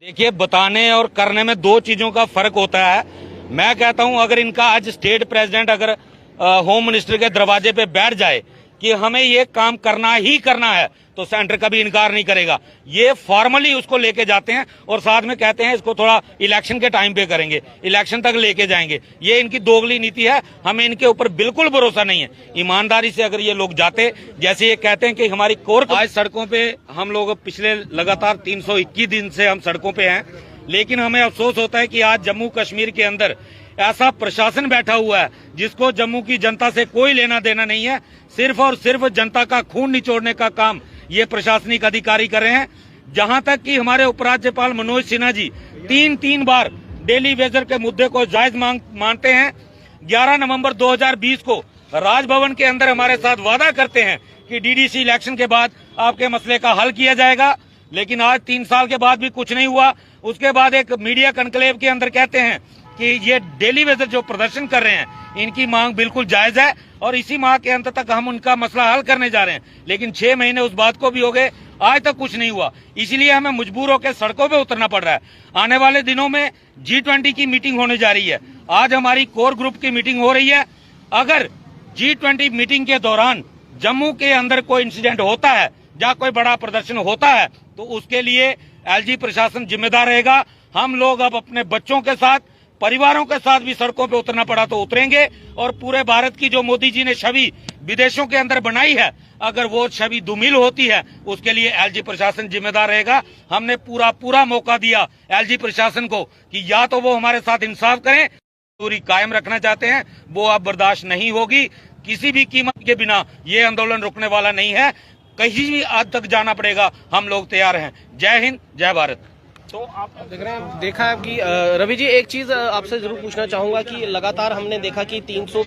देखिए, बताने और करने में दो चीजों का फर्क होता है। मैं कहता हूं अगर इनका आज स्टेट प्रेसिडेंट अगर होम मिनिस्टर के दरवाजे पे बैठ जाए कि हमें ये काम करना ही करना है तो सेंटर कभी इनकार नहीं करेगा। ये फॉर्मली उसको लेके जाते हैं और साथ में कहते हैं इसको थोड़ा इलेक्शन के टाइम पे करेंगे, इलेक्शन तक लेके जाएंगे। ये इनकी दोगली नीति है, हमें इनके ऊपर बिल्कुल भरोसा नहीं है। ईमानदारी से अगर ये लोग जाते, जैसे ये कहते हैं कि हमारी कोर आज सड़कों पे हम लोग पिछले लगातार 321 दिन से हम सड़कों पे हैं, लेकिन हमें अफसोस होता है कि आज जम्मू कश्मीर के अंदर ऐसा प्रशासन बैठा हुआ है जिसको जम्मू की जनता से कोई लेना देना नहीं है। सिर्फ और सिर्फ जनता का खून निचोड़ने का काम ये प्रशासनिक अधिकारी कर रहे हैं। जहां तक कि हमारे उपराज्यपाल मनोज सिन्हा जी तीन बार डेली वेजर के मुद्दे को जायज मानते हैं। 11 नवंबर 2020 को राजभवन के अंदर हमारे साथ वादा करते हैं कि डीडीसी इलेक्शन के बाद आपके मसले का हल किया जाएगा, लेकिन आज 3 साल के बाद भी कुछ नहीं हुआ। उसके बाद एक मीडिया कनक्लेव के अंदर कहते हैं कि ये डेली वेजर जो प्रदर्शन कर रहे हैं इनकी मांग बिल्कुल जायज है और इसी माह के अंत तक हम उनका मसला हल करने जा रहे हैं, लेकिन 6 महीने उस बात को भी हो गए, आज तक कुछ नहीं हुआ। इसीलिए हमें मजबूर होकर सड़कों पे उतरना पड़ रहा है। आने वाले दिनों में G20 की मीटिंग होने जा रही है। आज हमारी कोर ग्रुप की मीटिंग हो रही है। अगर G20 मीटिंग के दौरान जम्मू के अंदर कोई इंसिडेंट होता है या कोई बड़ा प्रदर्शन होता है तो उसके लिए LG प्रशासन जिम्मेदार रहेगा। हम लोग अब अपने बच्चों के साथ, परिवारों के साथ भी सड़कों पे उतरना पड़ा तो उतरेंगे और पूरे भारत की जो मोदी जी ने छवि विदेशों के अंदर बनाई है, अगर वो छवि धूमिल होती है उसके लिए LG प्रशासन जिम्मेदार रहेगा। हमने पूरा मौका दिया LG प्रशासन को कि या तो वो हमारे साथ इंसाफ करें, दूरी कायम रखना चाहते हैं, वो अब बर्दाश्त नहीं होगी। किसी भी कीमत के बिना ये आंदोलन रुकने वाला नहीं है। कहीं भी आज तक जाना पड़ेगा, हम लोग तैयार हैं। जय हिंद, जय भारत। तो आप देख रहे हैं, देखा है कि रवि जी एक चीज आपसे जरूर पूछना चाहूंगा कि लगातार हमने देखा कि 300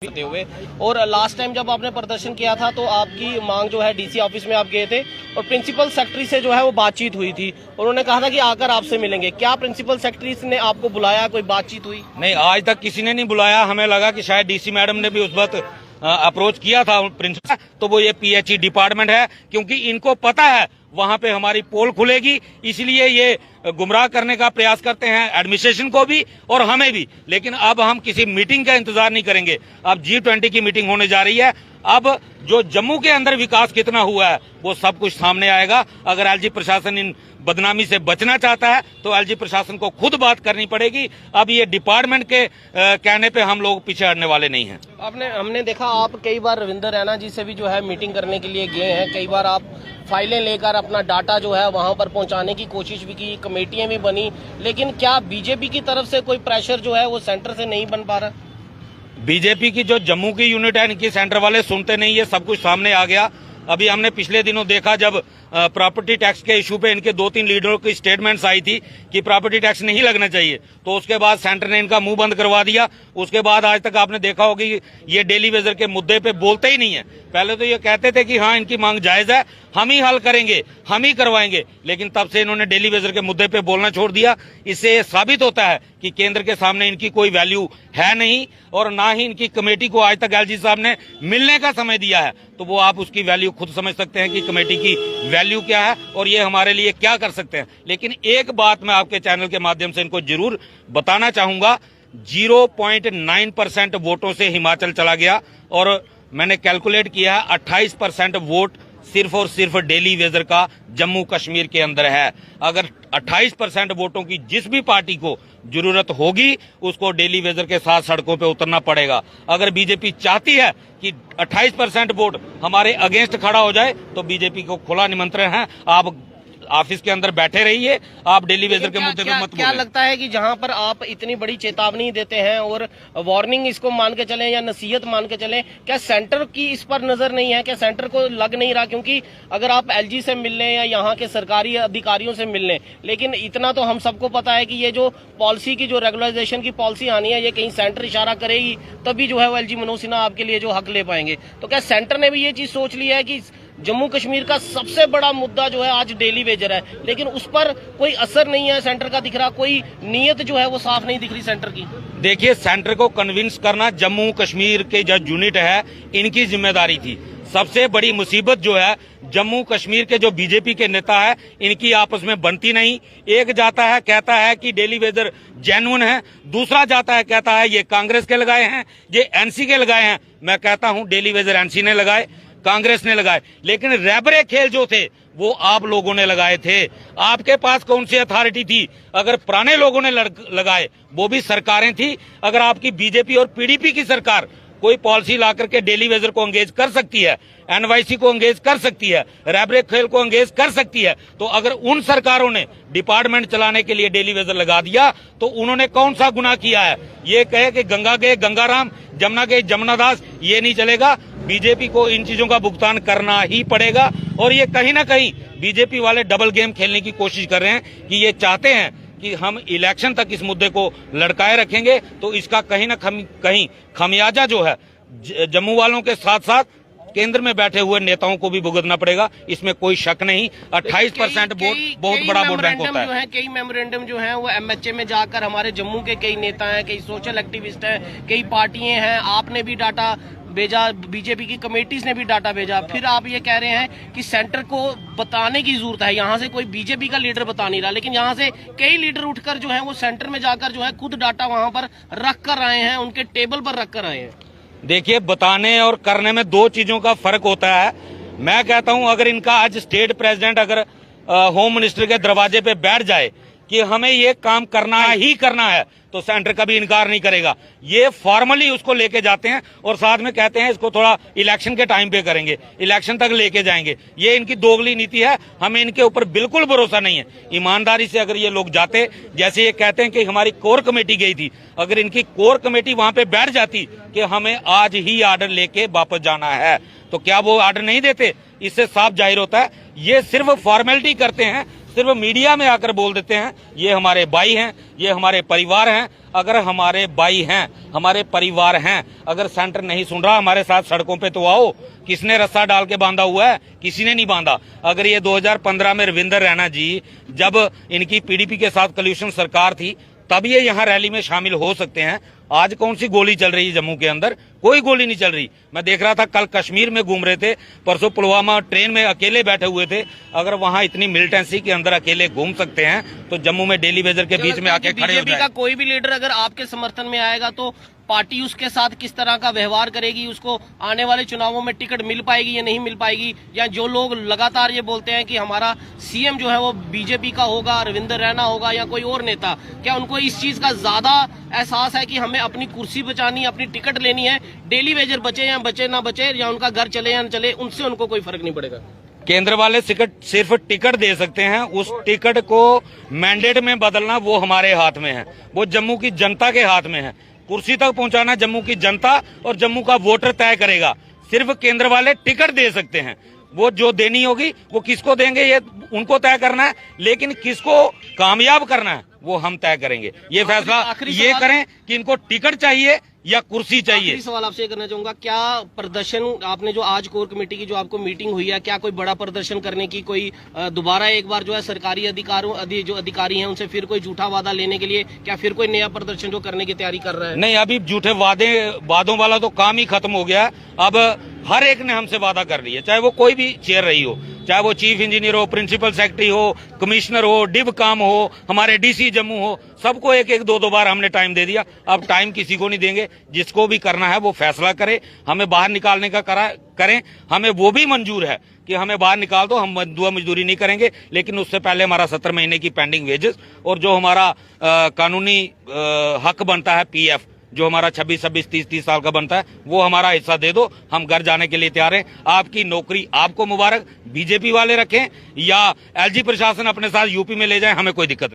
हुए और लास्ट टाइम जब आपने प्रदर्शन किया था तो आपकी मांग जो है डीसी ऑफिस में आप गए थे और प्रिंसिपल सेक्रेटरी से जो है वो बातचीत हुई थी। उन्होंने कहा था कि आकर आपसे मिलेंगे। क्या प्रिंसिपल सेक्रेटरी ने आपको बुलाया, कोई बातचीत हुई? नहीं, आज तक किसी ने नहीं बुलाया। हमें लगा कि शायद डीसी मैडम ने भी उस वक्त अप्रोच किया था प्रिंसिपल, तो वो ये PHE डिपार्टमेंट है, क्योंकि इनको पता है वहां पे हमारी पोल खुलेगी, इसलिए ये गुमराह करने का प्रयास करते हैं एडमिनिस्ट्रेशन को भी और हमें भी। लेकिन अब हम किसी मीटिंग का इंतजार नहीं करेंगे। अब G20 की मीटिंग होने जा रही है। अब जो जम्मू के अंदर विकास कितना हुआ है वो सब कुछ सामने आएगा। अगर LG प्रशासन इन बदनामी से बचना चाहता है तो LG प्रशासन को खुद बात करनी पड़ेगी। अब ये डिपार्टमेंट के कहने पे हम लोग पीछे हटने वाले नहीं हैं। हमने देखा आप कई बार रविंदर रैना जी से भी जो है मीटिंग करने के लिए गए हैं। कई बार आप फाइलें लेकर अपना डाटा जो है वहां पर पहुंचाने की कोशिश भी की, कमेटियां भी बनी, लेकिन क्या बीजेपी की तरफ से कोई प्रेशर जो है वो सेंटर से नहीं बन पा रहा? बीजेपी की जो जम्मू की यूनिट है इनकी सेंटर वाले सुनते नहीं, ये सब कुछ सामने आ गया। अभी हमने पिछले दिनों देखा जब प्रॉपर्टी टैक्स के इशू पे इनके 2-3 लीडरों की स्टेटमेंट्स आई थी कि प्रॉपर्टी टैक्स नहीं लगना चाहिए, तो उसके बाद सेंटर ने इनका मुंह बंद करवा दिया। उसके बाद आज तक आपने देखा होगा कि ये डेली वेजर के मुद्दे पे बोलते ही नहीं है। पहले तो ये कहते थे कि हाँ इनकी मांग जायज है, हम ही हल करेंगे, हम ही करवाएंगे, लेकिन तब से इन्होंने डेली वेजर के मुद्दे पे बोलना छोड़ दिया। इससे ये साबित होता है कि केंद्र के सामने इनकी कोई वैल्यू है नहीं और ना ही इनकी कमेटी को आज तक LG साहब ने मिलने का समय दिया है। तो वो आप उसकी वैल्यू खुद समझ सकते हैं कि कमेटी की वैल्यू क्या है और ये हमारे लिए क्या कर सकते हैं। लेकिन एक बात मैं आपके चैनल के माध्यम से इनको जरूर बताना चाहूंगा, 0.9% वोटों से हिमाचल चला गया और मैंने कैलकुलेट किया है 28% वोट सिर्फ और सिर्फ डेली वेजर का जम्मू कश्मीर के अंदर है। अगर 28% वोटों की जिस भी पार्टी को जरूरत होगी उसको डेली वेजर के साथ सड़कों पे उतरना पड़ेगा। अगर बीजेपी चाहती है कि 28% वोट हमारे अगेंस्ट खड़ा हो जाए तो बीजेपी को खुला निमंत्रण है, आप ऑफिस के अंदर बैठे रहिए, आप डेली वेजर के मुद्दे पे मत बोलें। क्या लगता है कि जहां पर आप इतनी बड़ी चेतावनी देते हैं और वार्निंग इसको मान के चलें या नसीहत मान के चलें, क्या सेंटर की इस पर नजर नहीं है? क्या सेंटर को लग नहीं रहा? क्योंकि अगर आप LG से मिल लें या यहाँ के सरकारी अधिकारियों से मिल लें, लेकिन इतना तो हम सबको पता है कि ये जो पॉलिसी की जो रेगुलराइजेशन की पॉलिसी आनी है, ये कहीं सेंटर इशारा करेगी तभी जो है वो LG मनोज सिन्हा आपके लिए जो हक ले पाएंगे। तो क्या सेंटर ने भी ये चीज सोच लिया है कि जम्मू कश्मीर का सबसे बड़ा मुद्दा जो है आज डेली वेजर है, लेकिन उस पर कोई असर नहीं है सेंटर का दिख रहा, कोई नीयत जो है वो साफ नहीं दिख रही सेंटर की? देखिए, सेंटर को कन्विंस करना जम्मू कश्मीर के जो यूनिट है इनकी जिम्मेदारी थी। सबसे बड़ी मुसीबत जो है जम्मू कश्मीर के जो बीजेपी के नेता है, इनकी आपस में बनती नहीं। एक जाता है कहता है कि डेली वेजर जेन्युइन है, दूसरा जाता है कहता है ये कांग्रेस के लगाए हैं, ये एनसी के लगाए हैं। मैं कहता हूं डेली वेजर एनसी ने लगाए, कांग्रेस ने लगाए, लेकिन रैबरे खेल जो थे वो आप लोगों ने लगाए थे। आपके पास कौन सी अथॉरिटी थी? अगर पुराने लोगों ने लगाए, वो भी सरकारें थी। अगर आपकी बीजेपी और पीडीपी की सरकार कोई पॉलिसी ला करके डेली वेजर को एंगेज कर सकती है, एनवाईसी को एंगेज कर सकती है, रैबरे खेल को एंगेज कर सकती है, तो अगर उन सरकारों ने डिपार्टमेंट चलाने के लिए डेली वेजर लगा दिया तो उन्होंने कौन सा गुनाह किया है? ये कहे कि गंगा गए गंगाराम, जमुना गए जमुनादास, ये नहीं चलेगा। बीजेपी को इन चीजों का भुगतान करना ही पड़ेगा। और ये कहीं ना कहीं बीजेपी वाले डबल गेम खेलने की कोशिश कर रहे हैं कि ये चाहते हैं कि हम इलेक्शन तक इस मुद्दे को लटकाए रखेंगे, तो इसका कहीं ना कहीं खमियाजा जो है जम्मू वालों के साथ साथ केंद्र में बैठे हुए नेताओं को भी भुगतना पड़ेगा, इसमें कोई शक नहीं। 28% वोट बहुत बड़ा वोट बैंक होता है। कई मेमोरेंडम जो है वो एमएचए में जाकर हमारे जम्मू के कई नेता हैं, कई सोशल एक्टिविस्ट हैं, कई पार्टियां हैं, आपने भी डाटा भेजा, बीजेपी की कमेटीज ने भी डाटा भेजा। फिर आप ये कह रहे हैं कि सेंटर को बताने की जरूरत है। यहाँ से कोई बीजेपी का लीडर बता नहीं रहा, लेकिन यहाँ से कई लीडर उठकर जो है वो सेंटर में जाकर जो है खुद डाटा वहां पर रख कर आए हैं, उनके टेबल पर रख कर आए हैं। देखिए, बताने और करने में दो चीजों का फर्क होता है। मैं कहता हूं अगर इनका आज स्टेट प्रेसिडेंट अगर होम मिनिस्टर के दरवाजे पे बैठ जाए कि हमें ये काम करना ही करना है, तो सेंटर कभी इनकार नहीं करेगा। ये फॉर्मली उसको लेके जाते हैं और साथ में कहते हैं इसको थोड़ा इलेक्शन के टाइम पे करेंगे, इलेक्शन तक लेके जाएंगे। ये इनकी दोगली नीति है, हमें इनके ऊपर बिल्कुल भरोसा नहीं है। ईमानदारी से अगर ये लोग जाते, जैसे ये कहते हैं कि हमारी कोर कमेटी गई थी, अगर इनकी कोर कमेटी वहां पे बैठ जाती कि हमें आज ही आर्डर लेके वापस जाना है, तो क्या वो आर्डर नहीं देते? इससे साफ जाहिर होता है ये सिर्फ फॉर्मेलिटी करते हैं, सिर्फ मीडिया में आकर बोल देते हैं ये हमारे भाई हैं, ये हमारे परिवार हैं। अगर हमारे भाई हैं, हमारे परिवार हैं, अगर सेंटर नहीं सुन रहा हमारे साथ सड़कों पे तो आओ। किसने रस्सा डाल के बांधा हुआ है? किसी ने नहीं बांधा। अगर ये 2015 में रविंदर रैना जी, जब इनकी पीडीपी के साथ कल्यूशन सरकार थी, तब ये यहाँ रैली में शामिल हो सकते हैं। आज कौन सी गोली चल रही है जम्मू के अंदर? कोई गोली नहीं चल रही। मैं देख रहा था कल कश्मीर में घूम रहे थे, परसों पुलवामा ट्रेन में अकेले बैठे हुए थे। अगर वहां इतनी मिलिटेंसी के अंदर अकेले घूम सकते हैं तो जम्मू में डेली वेजर के बीच में आके खड़े हो जाए। का कोई भी लीडर अगर आपके समर्थन में आएगा तो पार्टी उसके साथ किस तरह का व्यवहार करेगी? उसको आने वाले चुनावों में टिकट मिल पाएगी या नहीं मिल पाएगी? या जो लोग लगातार ये बोलते हैं कि हमारा सीएम जो है वो बीजेपी का होगा, रविंदर रैना होगा या कोई और नेता, क्या उनको इस चीज का ज्यादा एहसास है कि हमें अपनी कुर्सी बचानी, अपनी टिकट लेनी है? डेली वेजर बचे या बचे ना बचे, या उनका घर चले या न चले, उनसे उनको कोई फर्क नहीं पड़ेगा। केंद्र वाले सिर्फ टिकट दे सकते हैं। उस टिकट को मैंडेट में बदलना वो हमारे हाथ में है, वो जम्मू की जनता के हाथ में है। कुर्सी तक पहुंचाना जम्मू की जनता और जम्मू का वोटर तय करेगा। सिर्फ केंद्र वाले टिकट दे सकते हैं, वो जो देनी होगी वो किसको देंगे ये उनको तय करना है, लेकिन किसको कामयाब करना है वो हम तय करेंगे। ये फैसला ये करें कि इनको टिकट चाहिए या कुर्सी चाहिए। आखिरी सवाल आपसे करना चाहूंगा, क्या प्रदर्शन आपने जो आज कोर कमेटी की जो आपको मीटिंग हुई है, क्या कोई बड़ा प्रदर्शन करने की कोई दोबारा एक बार जो है सरकारी जो अधिकारी हैं उनसे फिर कोई झूठा वादा लेने के लिए क्या फिर कोई नया प्रदर्शन जो करने की तैयारी कर रहा है? नहीं, अभी झूठे वादों वाला तो काम ही खत्म हो गया। अब हर एक ने हमसे वादा कर लिया, चाहे वो कोई भी चेयर रही हो, चाहे वो चीफ इंजीनियर हो, प्रिंसिपल सेक्रेटरी हो, कमिश्नर हो, डिव काम हो, हमारे डीसी जम्मू हो, सबको एक एक दो बार हमने टाइम दे दिया। अब टाइम किसी को नहीं देंगे। जिसको भी करना है वो फैसला करे। हमें बाहर निकालने का करें, हमें वो भी मंजूर है कि हमें बाहर निकाल दो, हम मजदूरी नहीं करेंगे, लेकिन उससे पहले हमारा 70 महीने की पेंडिंग वेजेस और जो हमारा कानूनी हक बनता है पीएफ, जो हमारा 26, 26, 30 साल का बनता है, वो हमारा हिस्सा दे दो। हम घर जाने के लिए तैयार हैं। आपकी नौकरी आपको मुबारक। बीजेपी वाले रखें या एलजी प्रशासन अपने साथ यूपी में ले जाए, हमें कोई दिक्कत नहीं।